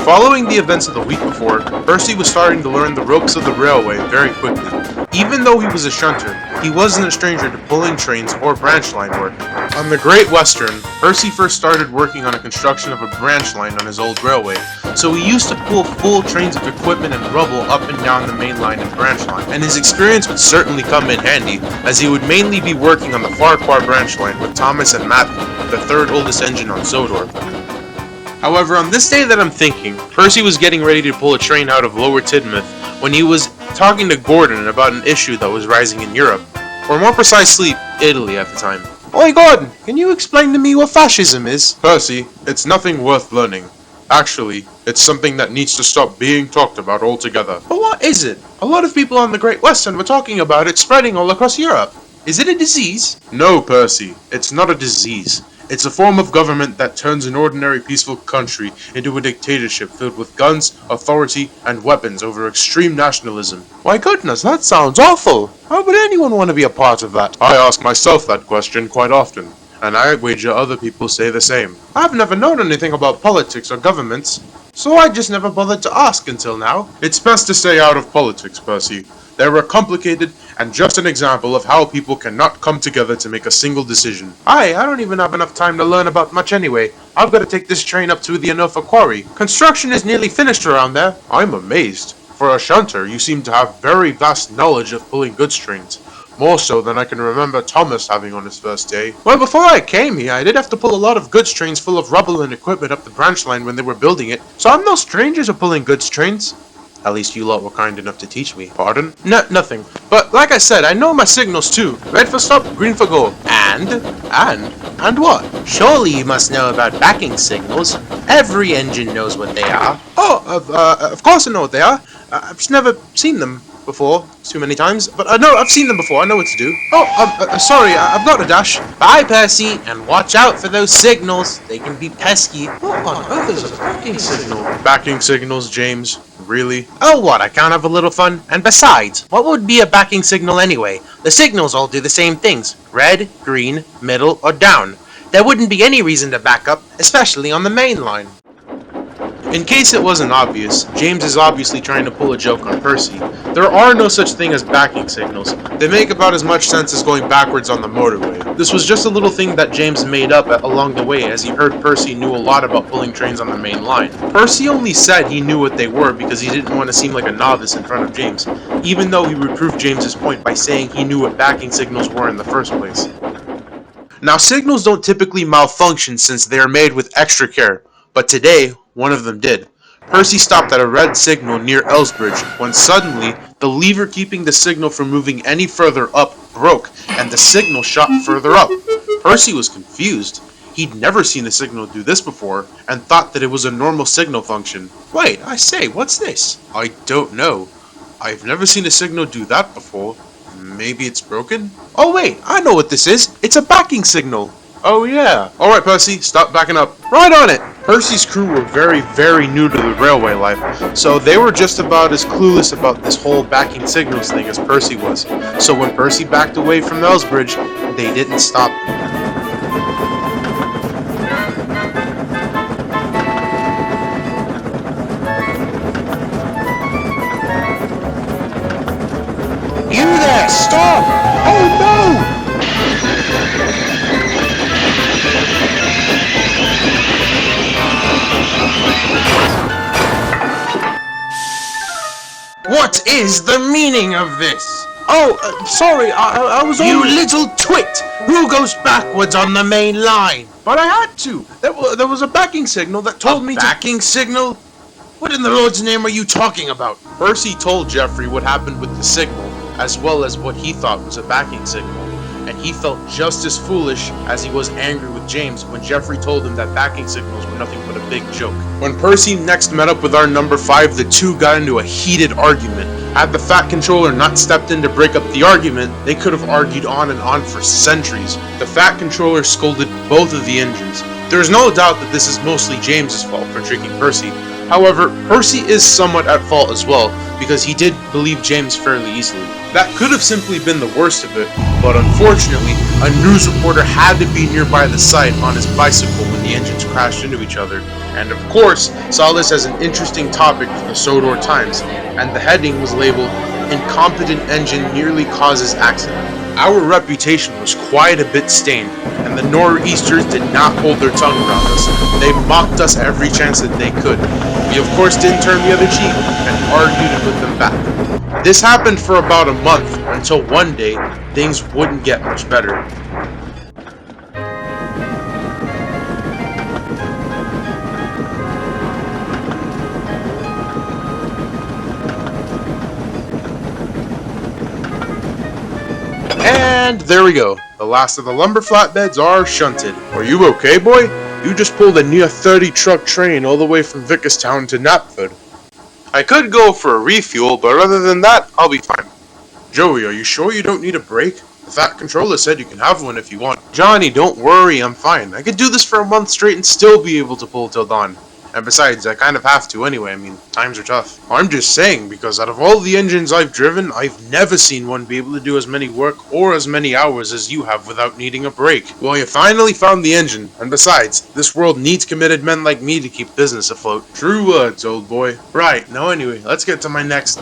Following the events of the week before, Percy was starting to learn the ropes of the railway very quickly. Even though he was a shunter, he wasn't a stranger to pulling trains or branch line work. On the Great Western, Percy first started working on a construction of a branch line on his old railway, so he used to pull full trains of equipment and rubble up and down the main line and branch line, and his experience would certainly come in handy, as he would mainly be working on the Farquhar branch line with Thomas and Matthew, the third oldest engine on Sodor. However, on this day that I'm thinking, Percy was getting ready to pull a train out of Lower Tidmouth when he was talking to Gordon about an issue that was rising in Europe, or more precisely, Italy at the time. Oi Gordon, can you explain to me what fascism is? Percy, it's nothing worth learning. Actually, it's something that needs to stop being talked about altogether. But what is it? A lot of people on the Great Western were talking about it spreading all across Europe. Is it a disease? No, Percy, it's not a disease. It's a form of government that turns an ordinary peaceful country into a dictatorship filled with guns, authority, and weapons over extreme nationalism. My goodness, that sounds awful. How would anyone want to be a part of that? I ask myself that question quite often, and I wager other people say the same. I've never known anything about politics or governments, so I just never bothered to ask until now. It's best to stay out of politics, Percy. They're complicated and just an example of how people cannot come together to make a single decision. I don't even have enough time to learn about much anyway. I've got to take this train up to the Enofa quarry. Construction is nearly finished around there. I'm amazed. For a shunter, you seem to have very vast knowledge of pulling goods trains. More so than I can remember Thomas having on his first day. Well, before I came here, I did have to pull a lot of goods trains full of rubble and equipment up the branch line when they were building it, so I'm no stranger to pulling goods trains. At least you lot were kind enough to teach me. Pardon? Nothing. But like I said, I know my signals too. Red for stop, green for go. And what? Surely you must know about backing signals. Every engine knows what they are. Oh, of course I know what they are. I've just never seen them before too many times. But no, I've seen them before. I know what to do. Oh, sorry, I've got a dash. Bye, Percy, and watch out for those signals. They can be pesky. What on earth is a backing signal? Backing signals, James. Really? Oh, what? I can't have a little fun? And besides, what would be a backing signal anyway? The signals all do the same things. Red, green, middle, or down. There wouldn't be any reason to back up, especially on the main line. In case it wasn't obvious, James is obviously trying to pull a joke on Percy. There are no such thing as backing signals. They make about as much sense as going backwards on the motorway. This was just a little thing that James made up along the way as he heard Percy knew a lot about pulling trains on the main line. Percy only said he knew what they were because he didn't want to seem like a novice in front of James, even though he would prove James's point by saying he knew what backing signals were in the first place. Now, signals don't typically malfunction since they are made with extra care, but today, one of them did. Percy stopped at a red signal near Elsbridge when suddenly the lever keeping the signal from moving any further up broke and the signal shot further up. Percy was confused. He'd never seen a signal do this before and thought that it was a normal signal function. Wait, I say, what's this? I don't know. I've never seen a signal do that before. Maybe it's broken? Oh wait, I know what this is. It's a backing signal. Oh yeah. Alright Percy, stop backing up. Right on it! Percy's crew were very, very new to the railway life, so they were just about as clueless about this whole backing signals thing as Percy was. So when Percy backed away from Elsbridge, they didn't stop him. You there, stop! Oh no! What is the meaning of this? Oh, sorry, I was only... You little twit! Who goes backwards on the main line? But I had to. There was a backing signal that told me to... Backing signal? What in the Lord's name are you talking about? Percy told Geoffrey what happened with the signal, as well as what he thought was a backing signal. And he felt just as foolish as he was angry with James when Geoffrey told him that backing signals were nothing but a big joke. When Percy next met up with our number 5, the two got into a heated argument. Had the Fat Controller not stepped in to break up the argument, they could have argued on and on for centuries. The Fat Controller scolded both of the engines. There is no doubt that this is mostly James's fault for tricking Percy. However, Percy is somewhat at fault as well, because he did believe James fairly easily. That could have simply been the worst of it, but unfortunately, a news reporter had to be nearby the site on his bicycle when the engines crashed into each other, and of course saw this as an interesting topic for the Sodor Times, and the heading was labeled "Incompetent Engine Nearly Causes Accident." Our reputation was quite a bit stained, and the nor'easters did not hold their tongue around us. They mocked us every chance that they could. We of course didn't turn the other cheek, and argued to put them back. This happened for about a month, until one day, things wouldn't get much better. And there we go. The last of the lumber flatbeds are shunted. Are you okay, boy? You just pulled a near 30 truck train all the way from Vickerstown to Knapford. I could go for a refuel, but other than that, I'll be fine. Joey, are you sure you don't need a break? The Fat Controller said you can have one if you want. Johnny, don't worry, I'm fine. I could do this for a month straight and still be able to pull till dawn. And besides, I kind of have to anyway. I mean, times are tough. I'm just saying, because out of all the engines I've driven, I've never seen one be able to do as many work or as many hours as you have without needing a break. Well, you finally found the engine, and besides, this world needs committed men like me to keep business afloat. True words, old boy. Right, now anyway, let's get to my next...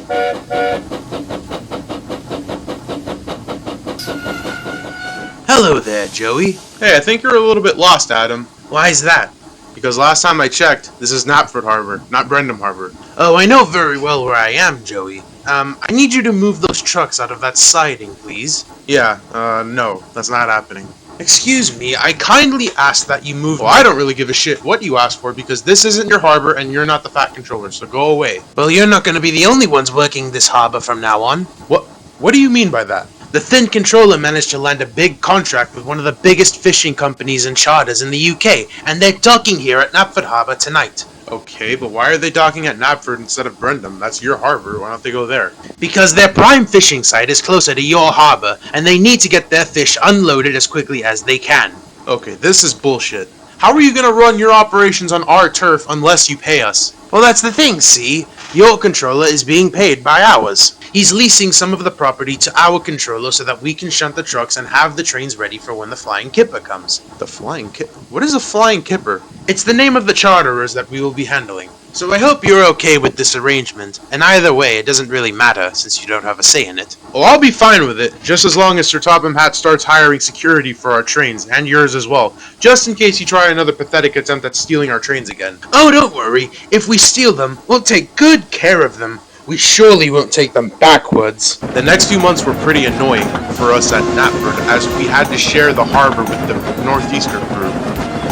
Hello there, Joey. Hey, I think you're a little bit lost, Adam. Why's that? Because last time I checked, this is Knapford Harbor, not Brendam Harbor. Oh, I know very well where I am, Joey. I need you to move those trucks out of that siding, please. Yeah, no, that's not happening. Excuse me, I kindly ask that you move... Well, I don't really give a shit what you ask for, because this isn't your harbor and you're not the Fat Controller, so go away. Well, you're not going to be the only ones working this harbor from now on. What do you mean by that? The Thin Controller managed to land a big contract with one of the biggest fishing companies and charters in the UK, and they're docking here at Knapford Harbor tonight. Okay, but why are they docking at Knapford instead of Brendam? That's your harbor, why don't they go there? Because their prime fishing site is closer to your harbor, and they need to get their fish unloaded as quickly as they can. Okay, this is bullshit. How are you gonna run your operations on our turf unless you pay us? Well, that's the thing, see? Your controller is being paid by ours. He's leasing some of the property to our controller so that we can shunt the trucks and have the trains ready for when the Flying Kipper comes. The Flying Kipper? What is a Flying Kipper? It's the name of the charterers that we will be handling. So I hope you're okay with this arrangement, and either way, it doesn't really matter since you don't have a say in it. Well, I'll be fine with it, just as long as Sir Topham Hatt starts hiring security for our trains, and yours as well, just in case you try another pathetic attempt at stealing our trains again. Oh, don't worry. If we steal them, we'll take good care of them. We surely won't take them backwards. The next few months were pretty annoying for us at Knapford, as we had to share the harbor with the Northeaster crew.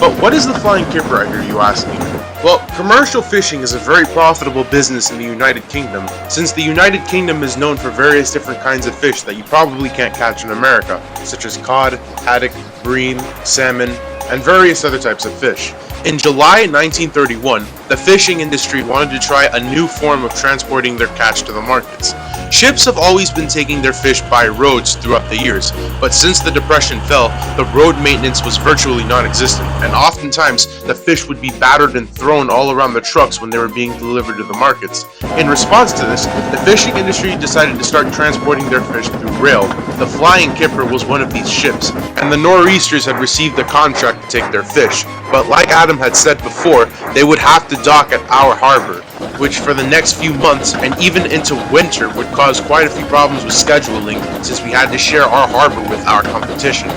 But what is the Flying Kipper, I hear you asking? Well, commercial fishing is a very profitable business in the United Kingdom, since the United Kingdom is known for various different kinds of fish that you probably can't catch in America, such as cod, haddock, bream, salmon, and various other types of fish. In July 1931, the fishing industry wanted to try a new form of transporting their catch to the markets. Ships have always been taking their fish by roads throughout the years, but since the Depression fell, the road maintenance was virtually non-existent, and oftentimes the fish would be battered and thrown all around the trucks when they were being delivered to the markets. In response to this, the fishing industry decided to start transporting their fish through rail. The Flying Kipper was one of these ships, and the nor'easters had received the contract to take their fish, but like Adam had said before, they would have to dock at our harbor, which for the next few months and even into winter would cause quite a few problems with scheduling, since we had to share our harbor with our competition,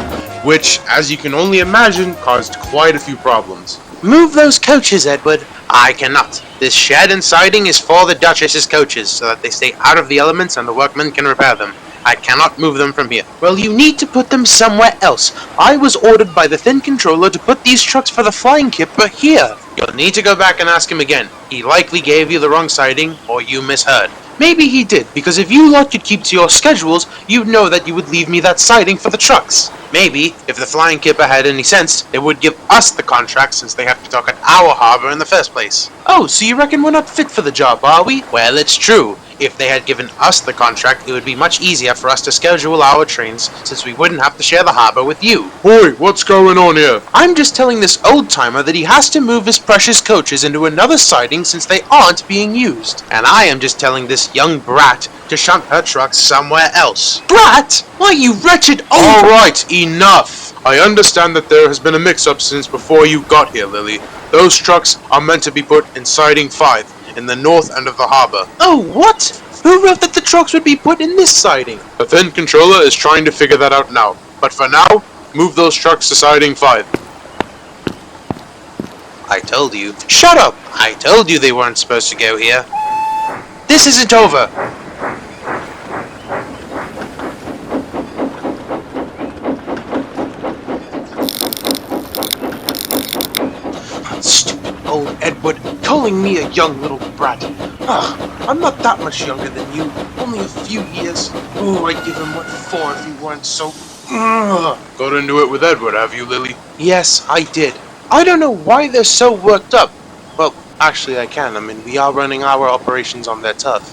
which, as you can only imagine, caused quite a few problems. Move those coaches, Edward. I cannot. This shed and siding is for the Duchess's coaches, so that they stay out of the elements and the workmen can repair them. I cannot move them from here. Well, you need to put them somewhere else. I was ordered by the Thin Controller to put these trucks for the Flying Kipper here. You'll need to go back and ask him again. He likely gave you the wrong siding, or you misheard. Maybe he did, because if you lot could keep to your schedules, you'd know that you would leave me that siding for the trucks. Maybe, if the Flying Kipper had any sense, they would give us the contract since they have to dock at our harbor in the first place. Oh, so you reckon we're not fit for the job, are we? Well, it's true. If they had given us the contract, it would be much easier for us to schedule our trains, since we wouldn't have to share the harbor with you. Boy, what's going on here? I'm just telling this old-timer that he has to move his precious coaches into another siding since they aren't being used. And I am just telling this young brat to shunt her trucks somewhere else. Brat? Why, you wretched old... Alright, enough! I understand that there has been a mix-up since before you got here, Lily. Those trucks are meant to be put in siding 5, in the north end of the harbor. Oh, what? Who wrote that the trucks would be put in this siding? The Thin Controller is trying to figure that out now. But for now, move those trucks to siding 5. I told you. Shut up! I told you they weren't supposed to go here. This isn't over! Stupid old Edward, calling me a young little brat. I'm not that much younger than you, only a few years. Oh, I'd give him what for if he weren't so... Got into it with Edward, have you, Lily? Yes, I did. I don't know why they're so worked up. Well, actually I can. I mean, we are running our operations on their turf.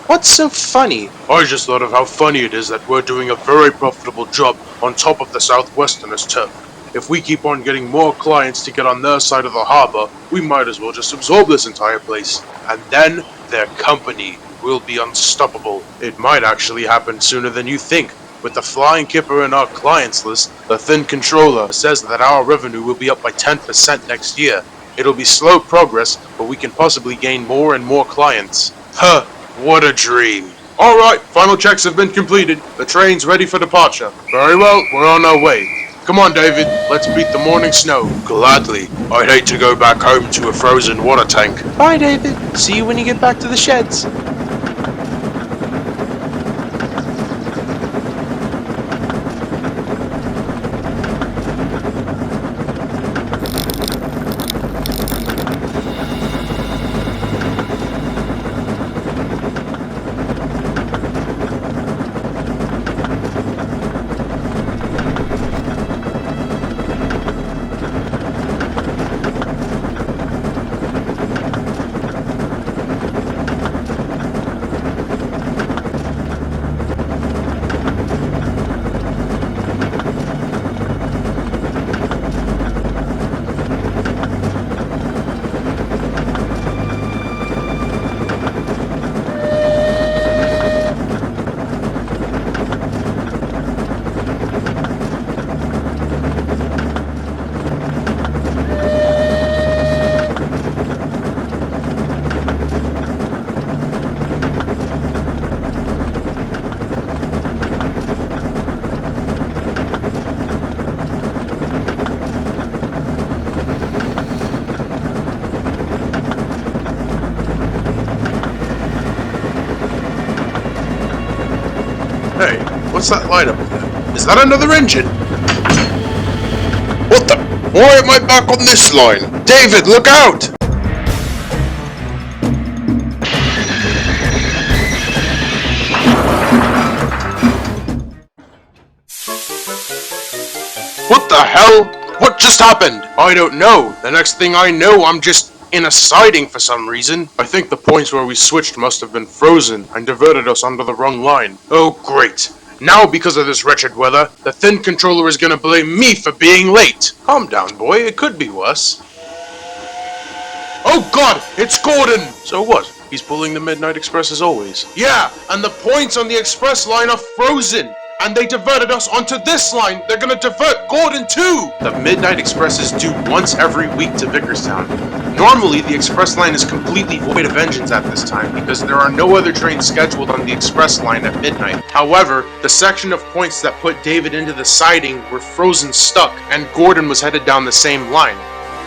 What's so funny? I just thought of how funny it is that we're doing a very profitable job on top of the Southwesterners' turf. If we keep on getting more clients to get on their side of the harbor, we might as well just absorb this entire place. And then their company will be unstoppable. It might actually happen sooner than you think. With the Flying Kipper in our clients list, the Thin Controller says that our revenue will be up by 10% next year. It'll be slow progress, but we can possibly gain more and more clients. Huh, what a dream. Alright, final checks have been completed. The train's ready for departure. Very well, we're on our way. Come on, David, let's beat the morning snow. Gladly. I'd hate to go back home to a frozen water tank. Bye, David. See you when you get back to the sheds. Hey, what's that light up there? Is that another engine? What the? Why am I back on this line? David, look out! What the hell? What just happened? I don't know. The next thing I know, I'm just in a siding for some reason. I think the points where we switched must have been frozen and diverted us onto the wrong line. Oh great. Now because of this wretched weather, the Thin Controller is gonna blame me for being late. Calm down, boy, it could be worse. Oh god, it's Gordon! So what? He's pulling the Midnight Express as always. Yeah, and the points on the express line are frozen! And they diverted us onto this line. They're gonna divert Gordon too! The Midnight Express is due once every week to Vickerstown. Normally, the express line is completely void of engines at this time because there are no other trains scheduled on the express line at midnight. However, the section of points that put David into the siding were frozen stuck, and Gordon was headed down the same line.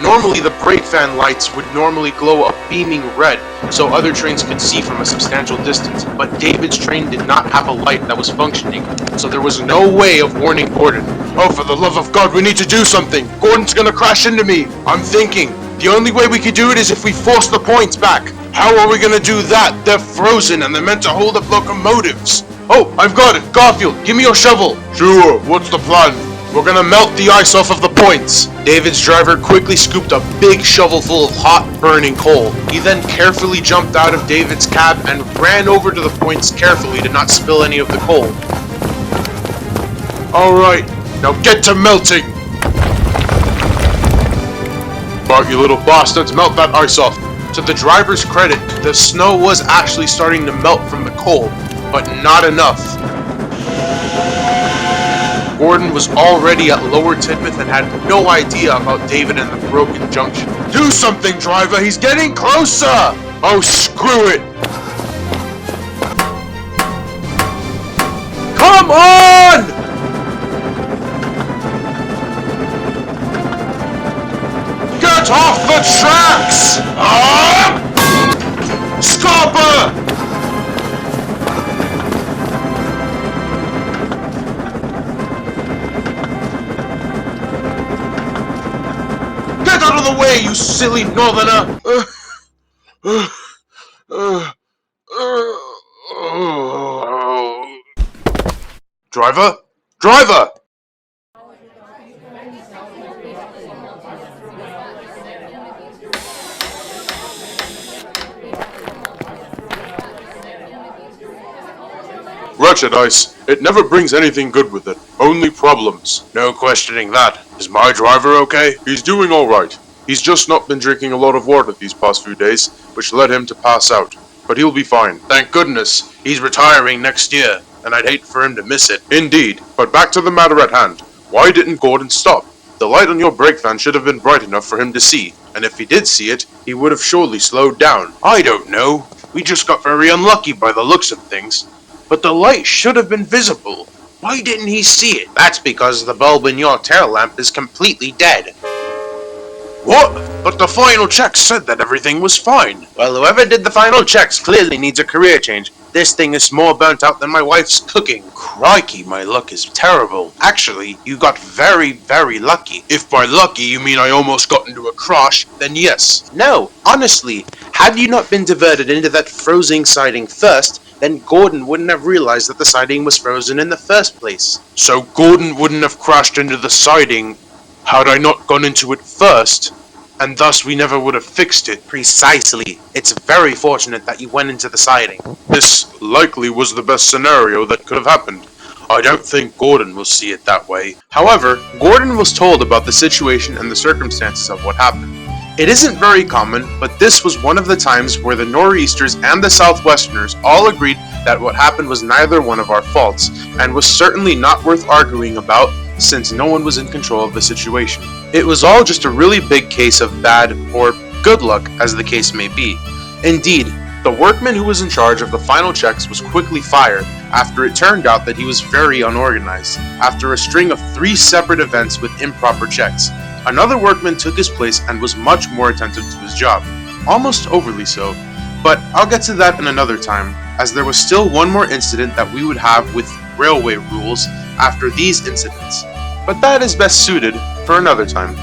Normally, the brake fan lights would normally glow a beaming red, so other trains could see from a substantial distance, but David's train did not have a light that was functioning, so there was no way of warning Gordon. Oh, for the love of God, we need to do something! Gordon's gonna crash into me! I'm thinking, the only way we could do it is if we force the points back. How are we gonna do that? They're frozen and they're meant to hold up locomotives. Oh, I've got it! Garfield, give me your shovel! Sure, what's the plan? We're gonna melt the ice off of the points! David's driver quickly scooped a big shovel full of hot, burning coal. He then carefully jumped out of David's cab and ran over to the points carefully to not spill any of the coal. Alright, now get to melting! Bart, you little bastards, melt that ice off! To the driver's credit, the snow was actually starting to melt from the coal, but not enough. Gordon was already at Lower Tidmouth and had no idea about David and the broken junction. Do something, driver! He's getting closer! Oh, screw it! Come on! Get off the tracks! Scupper! Get out of the way, you silly northerner! Driver? Driver! Wretched ice. It never brings anything good with it. Only problems. No questioning that. Is my driver okay? He's doing alright. He's just not been drinking a lot of water these past few days, which led him to pass out. But he'll be fine. Thank goodness. He's retiring next year, and I'd hate for him to miss it. Indeed. But back to the matter at hand. Why didn't Gordon stop? The light on your brake van should have been bright enough for him to see, and if he did see it, he would have surely slowed down. I don't know. We just got very unlucky by the looks of things. But the light should have been visible. Why didn't he see it? That's because the bulb in your tail lamp is completely dead. What? But the final checks said that everything was fine. Well, whoever did the final checks clearly needs a career change. This thing is more burnt out than my wife's cooking. Crikey, my luck is terrible. Actually, you got very, very lucky. If by lucky you mean I almost got into a crash, then yes. No, honestly, had you not been diverted into that frozen siding first, then Gordon wouldn't have realized that the siding was frozen in the first place. So Gordon wouldn't have crashed into the siding had I not gone into it first, and thus we never would have fixed it. Precisely. It's very fortunate that you went into the siding. This likely was the best scenario that could have happened. I don't think Gordon will see it that way. However, Gordon was told about the situation and the circumstances of what happened. It isn't very common, but this was one of the times where the Nor'easters and the Southwesterners all agreed that what happened was neither one of our faults, and was certainly not worth arguing about since no one was in control of the situation. It was all just a really big case of bad or good luck, as the case may be. Indeed, the workman who was in charge of the final checks was quickly fired after it turned out that he was very unorganized, after a string of 3 separate events with improper checks. Another workman took his place and was much more attentive to his job, almost overly so, but I'll get to that in another time, as there was still one more incident that we would have with railway rules after these incidents, but that is best suited for another time.